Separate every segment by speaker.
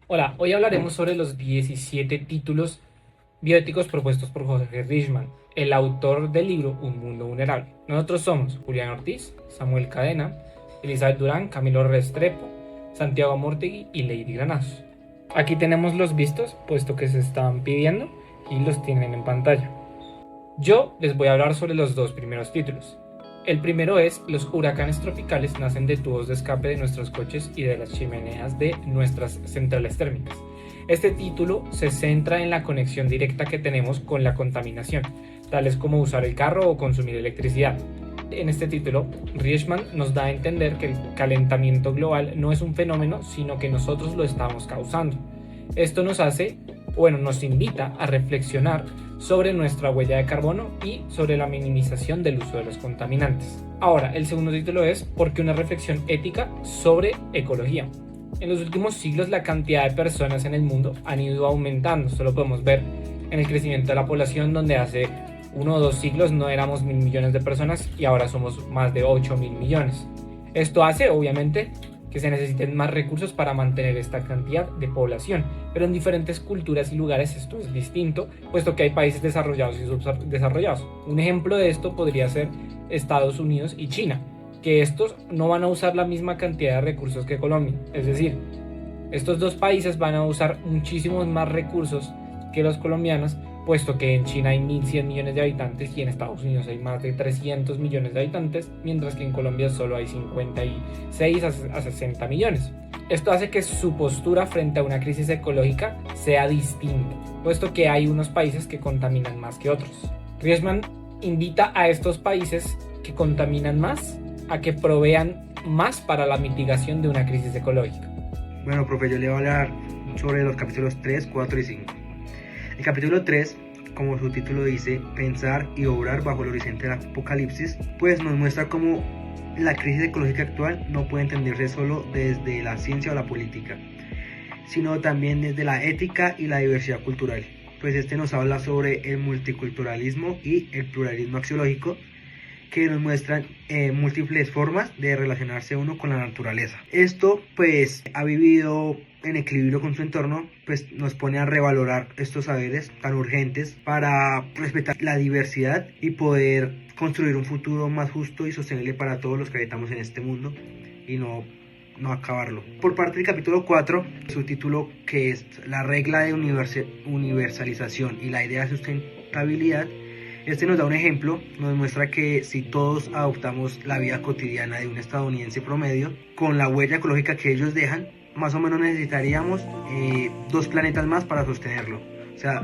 Speaker 1: Hola, hoy hablaremos sobre los 17 títulos bioéticos propuestos por Jorge Richman, el autor del libro Un Mundo Vulnerable. Nosotros somos Julián Ortiz, Samuel Cadena, Elizabeth Durán, Camilo Restrepo, Santiago Mortegui y Lady Granados. Aquí tenemos los vistos, puesto que se están pidiendo y los tienen en pantalla. Yo les voy a hablar sobre los dos primeros títulos. El primero es: los huracanes tropicales nacen de tubos de escape de nuestros coches y de las chimeneas de nuestras centrales térmicas. Este título se centra en la conexión directa que tenemos con la contaminación, tales como usar el carro o consumir electricidad. En este título, Richman nos da a entender que el calentamiento global no es un fenómeno, sino que nosotros lo estamos causando. Esto nos invita a reflexionar sobre nuestra huella de carbono y sobre la minimización del uso de los contaminantes. Ahora, el segundo título es: ¿por qué una reflexión ética sobre ecología? En los últimos siglos la cantidad de personas en el mundo han ido aumentando. Esto lo podemos ver en el crecimiento de la población, donde hace 1 o 2 siglos no éramos 1.000 millones de personas y ahora somos más de 8.000 millones. Esto hace, obviamente, que se necesiten más recursos para mantener esta cantidad de población, pero en diferentes culturas y lugares esto es distinto, puesto que hay países desarrollados y subdesarrollados. Un ejemplo de esto podría ser Estados Unidos y China, que estos no van a usar la misma cantidad de recursos que Colombia. Es decir, estos dos países van a usar muchísimos más recursos que los colombianos, puesto que en China hay 1.100 millones de habitantes y en Estados Unidos hay más de 300 millones de habitantes, mientras que en Colombia solo hay 56 a 60 millones. Esto hace que su postura frente a una crisis ecológica sea distinta, puesto que hay unos países que contaminan más que otros. Griezmann invita a estos países que contaminan más a que provean más para la mitigación de una crisis ecológica.
Speaker 2: Bueno, profe, yo le voy a hablar sobre los capítulos 3, 4 y 5. El capítulo 3, como su título dice, pensar y obrar bajo el horizonte del apocalipsis, pues nos muestra cómo la crisis ecológica actual no puede entenderse solo desde la ciencia o la política, sino también desde la ética y la diversidad cultural. Pues este nos habla sobre el multiculturalismo y el pluralismo axiológico, que nos muestran múltiples formas de relacionarse uno con la naturaleza. Esto pues ha vivido en equilibrio con su entorno, pues nos pone a revalorar estos saberes tan urgentes para respetar la diversidad y poder construir un futuro más justo y sostenible para todos los que habitamos en este mundo y no acabarlo. Por parte del capítulo 4, su título, que es la regla de universalización y la idea de sustentabilidad, este nos da un ejemplo, nos muestra que si todos adoptamos la vida cotidiana de un estadounidense promedio, con la huella ecológica que ellos dejan, más o menos necesitaríamos 2 planetas más para sostenerlo. O sea,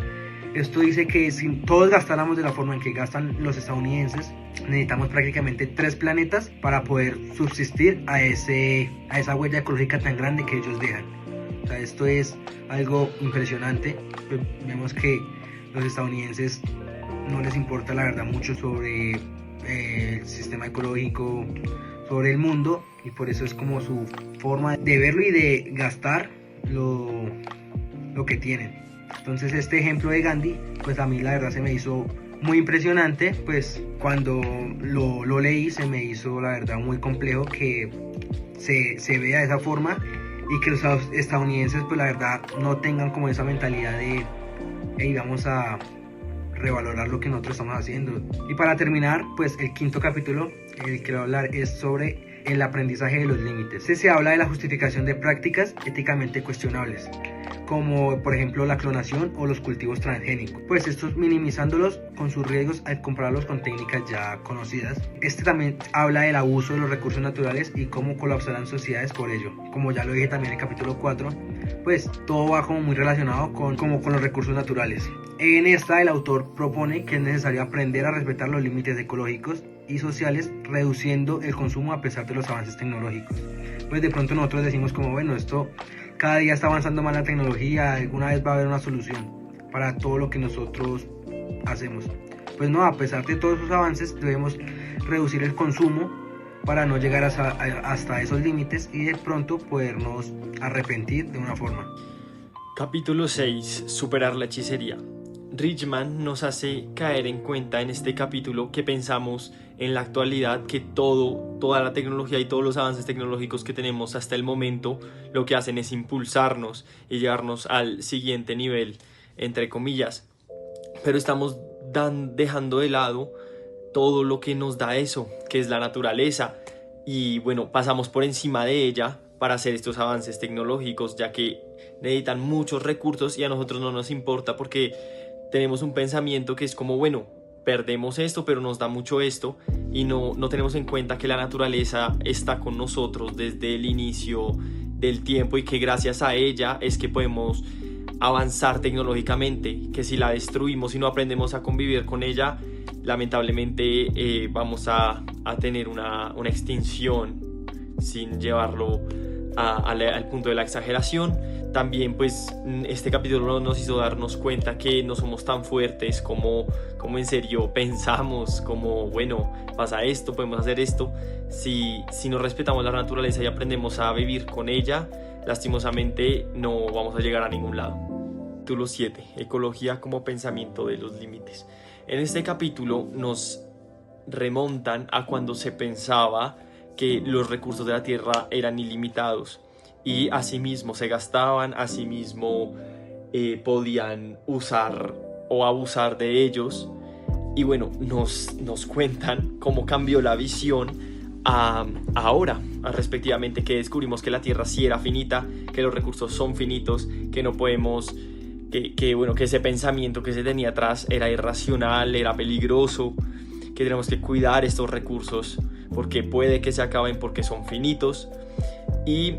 Speaker 2: esto dice que si todos gastáramos de la forma en que gastan los estadounidenses, necesitamos prácticamente 3 planetas para poder subsistir a esa huella ecológica tan grande que ellos dejan. O sea, esto es algo impresionante. Vemos que los estadounidenses no les importa la verdad mucho sobre el sistema ecológico, sobre el mundo, y por eso es como su forma de verlo y de gastar lo que tienen. Entonces este ejemplo de Gandhi, pues a mí la verdad se me hizo muy impresionante, pues cuando lo leí se me hizo la verdad muy complejo que se vea de esa forma y que los estadounidenses pues la verdad no tengan como esa mentalidad de hey, vamos a revalorar lo que nosotros estamos haciendo. Y para terminar, pues el quinto capítulo, el que voy a hablar es sobre el aprendizaje de los límites. Se habla de la justificación de prácticas éticamente cuestionables, como por ejemplo la clonación o los cultivos transgénicos, pues estos minimizándolos con sus riesgos al compararlos con técnicas ya conocidas. Este también habla del abuso de los recursos naturales y cómo colapsarán sociedades por ello. Como ya lo dije también en el capítulo 4, pues todo va como muy relacionado con los recursos naturales. En esta el autor propone que es necesario aprender a respetar los límites ecológicos y sociales, reduciendo el consumo a pesar de los avances tecnológicos. Pues de pronto nosotros decimos como bueno, esto cada día está avanzando más la tecnología, alguna vez va a haber una solución para todo lo que nosotros hacemos. Pues no, a pesar de todos esos avances debemos reducir el consumo para no llegar hasta esos límites y de pronto podernos arrepentir de una forma.
Speaker 3: Capítulo 6. Superar la hechicería. Richman nos hace caer en cuenta en este capítulo que pensamos en la actualidad que toda la tecnología y todos los avances tecnológicos que tenemos hasta el momento lo que hacen es impulsarnos y llevarnos al siguiente nivel, entre comillas. Pero estamos dejando de lado todo lo que nos da eso, que es la naturaleza. Y bueno, pasamos por encima de ella para hacer estos avances tecnológicos, ya que necesitan muchos recursos y a nosotros no nos importa porque tenemos un pensamiento que es como, bueno, perdemos esto, pero nos da mucho esto, y no tenemos en cuenta que la naturaleza está con nosotros desde el inicio del tiempo y que gracias a ella es que podemos avanzar tecnológicamente, que si la destruimos y no aprendemos a convivir con ella, lamentablemente vamos a tener una extinción, sin llevarlo al punto de la exageración. También pues este capítulo nos hizo darnos cuenta que no somos tan fuertes como en serio pensamos, como bueno, pasa esto, podemos hacer esto. Si no respetamos la naturaleza y aprendemos a vivir con ella, lastimosamente no vamos a llegar a ningún lado. Capítulo 7. Ecología como pensamiento de los límites. En este capítulo nos remontan a cuando se pensaba que los recursos de la tierra eran ilimitados y asimismo se gastaban, asimismo podían usar o abusar de ellos. Y bueno, nos cuentan cómo cambió la visión ahora, respectivamente, que descubrimos que la tierra sí era finita, que los recursos son finitos, que no podemos, que ese pensamiento que se tenía atrás era irracional, era peligroso, que tenemos que cuidar estos recursos porque puede que se acaben porque son finitos. Y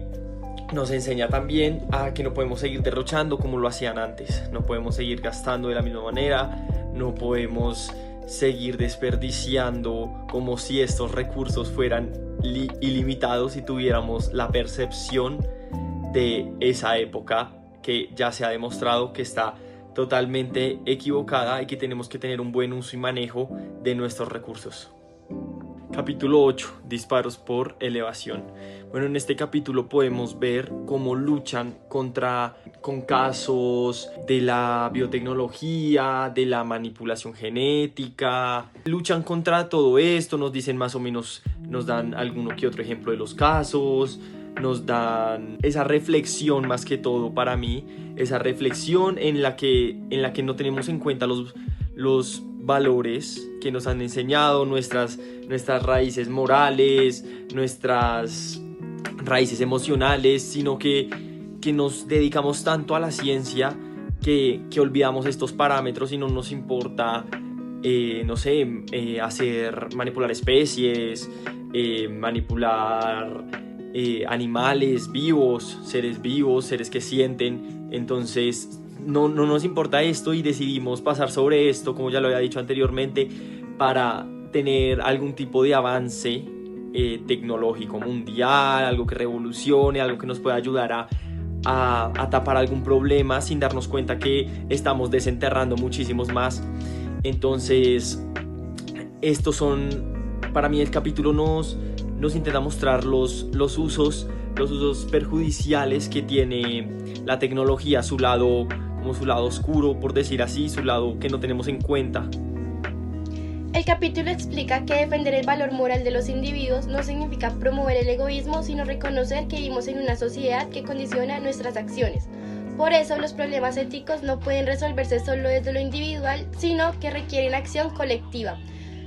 Speaker 3: nos enseña también a que no podemos seguir derrochando como lo hacían antes, no podemos seguir gastando de la misma manera, no podemos seguir desperdiciando como si estos recursos fueran ilimitados y tuviéramos la percepción de esa época que ya se ha demostrado que está totalmente equivocada y que tenemos que tener un buen uso y manejo de nuestros recursos. Capítulo 8. Disparos por elevación. Bueno, en este capítulo podemos ver cómo luchan con casos de la biotecnología, de la manipulación genética. Luchan contra todo esto, nos dicen más o menos, nos dan alguno que otro ejemplo de los casos, nos dan esa reflexión más que todo para mí, esa reflexión en la que no tenemos en cuenta los valores que nos han enseñado, nuestras raíces morales, nuestras raíces emocionales, sino que nos dedicamos tanto a la ciencia que olvidamos estos parámetros y no nos importa, manipular especies, manipular animales vivos, seres que sienten. Entonces no nos importa esto y decidimos pasar sobre esto, como ya lo había dicho anteriormente, para tener algún tipo de avance tecnológico mundial, algo que revolucione, algo que nos pueda ayudar a tapar algún problema sin darnos cuenta que estamos desenterrando muchísimos más. Entonces estos son, para mí el capítulo nos intenta mostrar los usos perjudiciales que tiene la tecnología, su lado oscuro, por decir así, su lado que no tenemos en cuenta.
Speaker 4: El capítulo explica que defender el valor moral de los individuos no significa promover el egoísmo, sino reconocer que vivimos en una sociedad que condiciona nuestras acciones. Por eso los problemas éticos no pueden resolverse solo desde lo individual, sino que requieren acción colectiva.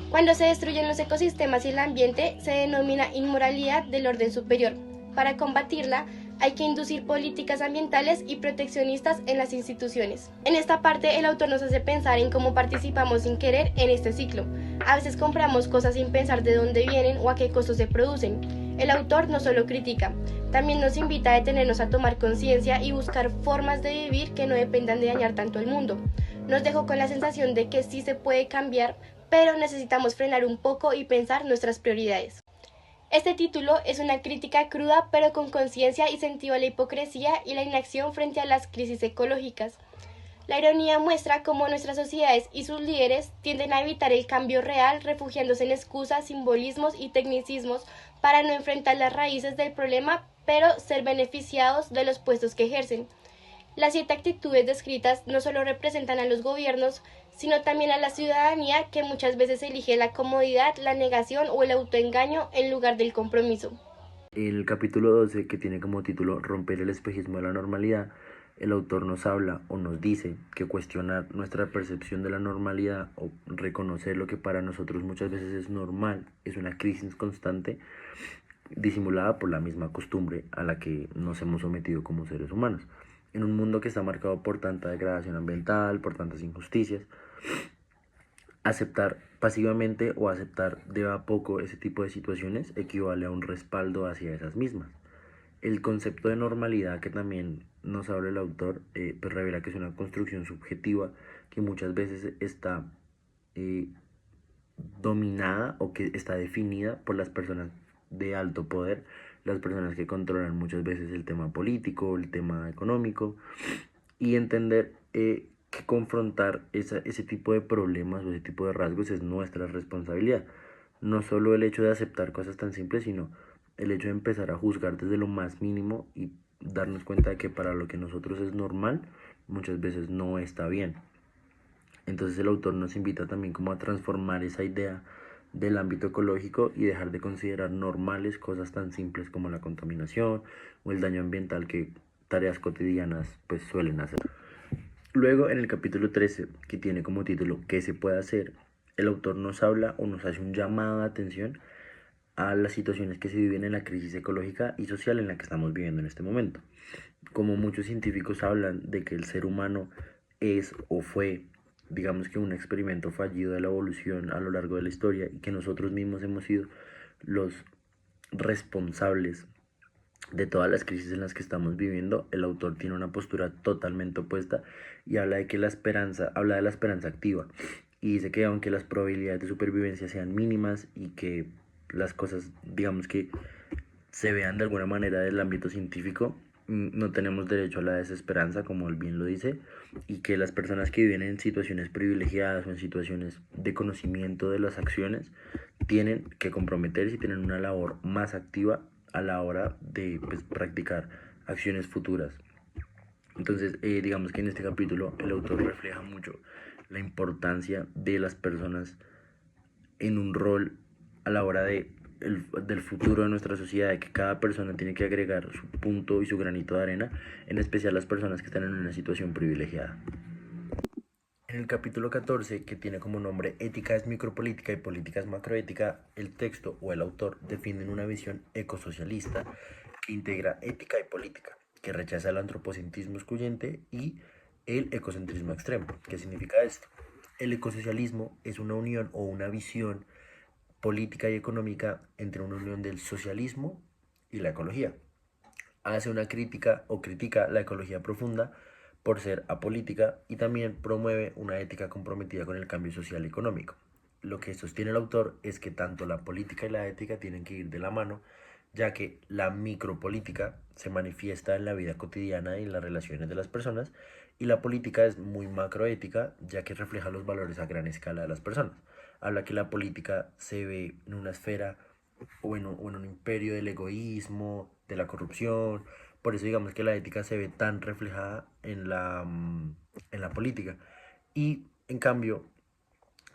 Speaker 4: Cuando se destruyen los ecosistemas y el ambiente, se denomina inmoralidad del orden superior. Para combatirla, hay que inducir políticas ambientales y proteccionistas en las instituciones. En esta parte, el autor nos hace pensar en cómo participamos sin querer en este ciclo. A veces compramos cosas sin pensar de dónde vienen o a qué costo se producen. El autor no solo critica, también nos invita a detenernos a tomar conciencia y buscar formas de vivir que no dependan de dañar tanto el mundo. Nos dejó con la sensación de que sí se puede cambiar, pero necesitamos frenar un poco y pensar nuestras prioridades. Este título es una crítica cruda pero con conciencia y sentido a la hipocresía y la inacción frente a las crisis ecológicas. La ironía muestra cómo nuestras sociedades y sus líderes tienden a evitar el cambio real refugiándose en excusas, simbolismos y tecnicismos para no enfrentar las raíces del problema pero ser beneficiados de los puestos que ejercen. Las 7 actitudes descritas no solo representan a los gobiernos, sino también a la ciudadanía que muchas veces elige la comodidad, la negación o el autoengaño en lugar del compromiso.
Speaker 5: El capítulo 12, que tiene como título Romper el espejismo de la normalidad, el autor nos habla o nos dice que cuestionar nuestra percepción de la normalidad o reconocer lo que para nosotros muchas veces es normal es una crisis constante disimulada por la misma costumbre a la que nos hemos sometido como seres humanos. En un mundo que está marcado por tanta degradación ambiental, por tantas injusticias, aceptar pasivamente o aceptar de a poco ese tipo de situaciones equivale a un respaldo hacia esas mismas. El concepto de normalidad que también nos habla el autor pues revela que es una construcción subjetiva que muchas veces está dominada o que está definida por las personas de alto poder, las personas que controlan muchas veces el tema político, el tema económico, y entender que confrontar ese tipo de problemas o ese tipo de rasgos es nuestra responsabilidad. No solo el hecho de aceptar cosas tan simples, sino el hecho de empezar a juzgar desde lo más mínimo y darnos cuenta de que para lo que nosotros es normal, muchas veces no está bien. Entonces el autor nos invita también como a transformar esa idea del ámbito ecológico y dejar de considerar normales cosas tan simples como la contaminación o el daño ambiental que tareas cotidianas pues suelen hacer. Luego en el capítulo 13, que tiene como título ¿Qué se puede hacer?, el autor nos habla o nos hace un llamado de atención a las situaciones que se viven en la crisis ecológica y social en la que estamos viviendo en este momento. Como muchos científicos hablan de que el ser humano es o fue, digamos que un experimento fallido de la evolución a lo largo de la historia y que nosotros mismos hemos sido los responsables de todas las crisis en las que estamos viviendo, el autor tiene una postura totalmente opuesta y habla de que habla de la esperanza activa y dice que aunque las probabilidades de supervivencia sean mínimas y que las cosas, digamos que se vean de alguna manera del ámbito científico, no tenemos derecho a la desesperanza, como él bien lo dice, y que las personas que viven en situaciones privilegiadas o en situaciones de conocimiento de las acciones tienen que comprometerse y tienen una labor más activa a la hora de pues, practicar acciones futuras. Entonces, digamos que en este capítulo el autor refleja mucho la importancia de las personas en un rol a la hora del futuro de nuestra sociedad, de que cada persona tiene que agregar su punto y su granito de arena, en especial las personas que están en una situación privilegiada. En el capítulo 14, que tiene como nombre Ética es micropolítica y política es macroética, el texto o el autor definen una visión ecosocialista que integra ética y política, que rechaza el antropocentrismo excluyente y el ecocentrismo extremo. ¿Qué significa esto? El ecosocialismo es una unión o una visión política y económica entre una unión del socialismo y la ecología. Hace una crítica o critica la ecología profunda por ser apolítica y también promueve una ética comprometida con el cambio social y económico. Lo que sostiene el autor es que tanto la política y la ética tienen que ir de la mano, ya que la micropolítica se manifiesta en la vida cotidiana y en las relaciones de las personas, y la política es muy macroética, ya que refleja los valores a gran escala de las personas. Habla que la política se ve en una esfera o en un imperio del egoísmo, de la corrupción. Por eso digamos que la ética se ve tan reflejada en la política. Y en cambio,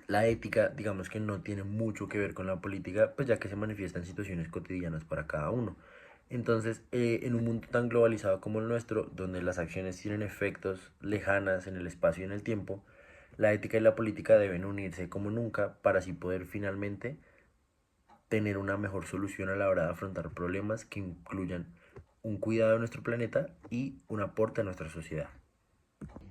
Speaker 5: la ética digamos que no tiene mucho que ver con la política, pues ya que se manifiesta en situaciones cotidianas para cada uno. Entonces, en un mundo tan globalizado como el nuestro, donde las acciones tienen efectos lejanas en el espacio y en el tiempo, la ética y la política deben unirse como nunca para así poder finalmente tener una mejor solución a la hora de afrontar problemas que incluyan un cuidado de nuestro planeta y un aporte a nuestra sociedad.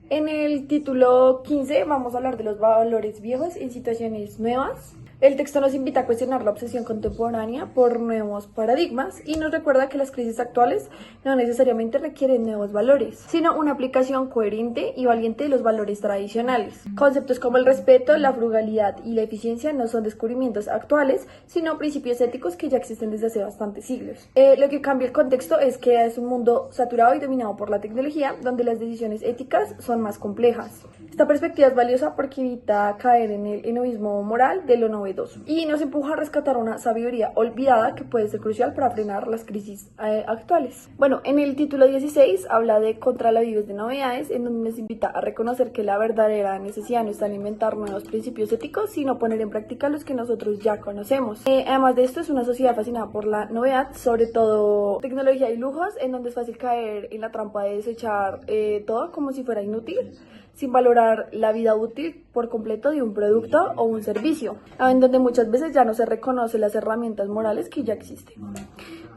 Speaker 6: En el título 15 vamos a hablar de los valores viejos en situaciones nuevas. El texto nos invita a cuestionar la obsesión contemporánea por nuevos paradigmas y nos recuerda que las crisis actuales no necesariamente requieren nuevos valores, sino una aplicación coherente y valiente de los valores tradicionales. Conceptos como el respeto, la frugalidad y la eficiencia no son descubrimientos actuales, sino principios éticos que ya existen desde hace bastantes siglos. Lo que cambia el contexto es que es un mundo saturado y dominado por la tecnología, donde las decisiones éticas son más complejas. Esta perspectiva es valiosa porque evita caer en el egoísmo moral de lo novedoso. novedoso y nos empuja a rescatar una sabiduría olvidada que puede ser crucial para frenar las crisis actuales. Bueno, en el título 16 habla de contra la vives de novedades, en donde nos invita a reconocer que la verdadera necesidad no está en inventar nuevos principios éticos, sino poner en práctica los que nosotros ya conocemos. Además de esto, es una sociedad fascinada por la novedad, sobre todo tecnología y lujos, en donde es fácil caer en la trampa de desechar todo como si fuera inútil, sin valorar la vida útil por completo de un producto o un servicio, en donde muchas veces ya no se reconocen las herramientas morales que ya existen.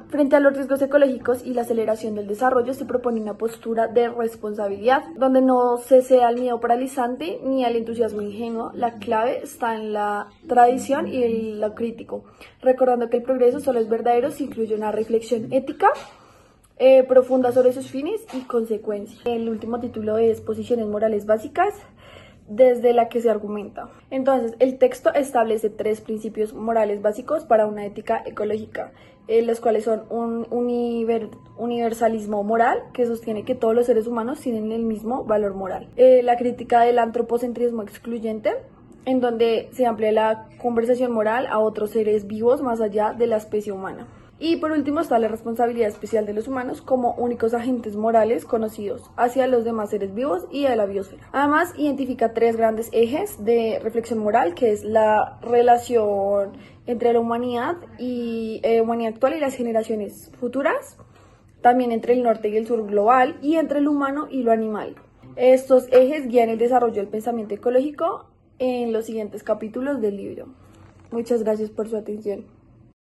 Speaker 6: Frente a los riesgos ecológicos y la aceleración del desarrollo, se propone una postura de responsabilidad, donde no se ceda al miedo paralizante ni al entusiasmo ingenuo. La clave está en la tradición y en lo crítico, recordando que el progreso solo es verdadero si incluye una reflexión ética profunda sobre sus fines y consecuencias. El último título es Posiciones morales básicas, desde la que se argumenta. Entonces, el texto establece 3 principios morales básicos para una ética ecológica, los cuales son un universalismo moral, que sostiene que todos los seres humanos tienen el mismo valor moral, la crítica del antropocentrismo excluyente, en donde se amplía la conversación moral a otros seres vivos más allá de la especie humana. Y por último está la responsabilidad especial de los humanos como únicos agentes morales conocidos hacia los demás seres vivos y a la biosfera. Además, identifica 3 grandes ejes de reflexión moral, que es la relación entre la humanidad actual y las generaciones futuras, también entre el norte y el sur global, y entre lo humano y lo animal. Estos ejes guían el desarrollo del pensamiento ecológico en los siguientes capítulos del libro. Muchas gracias por su atención.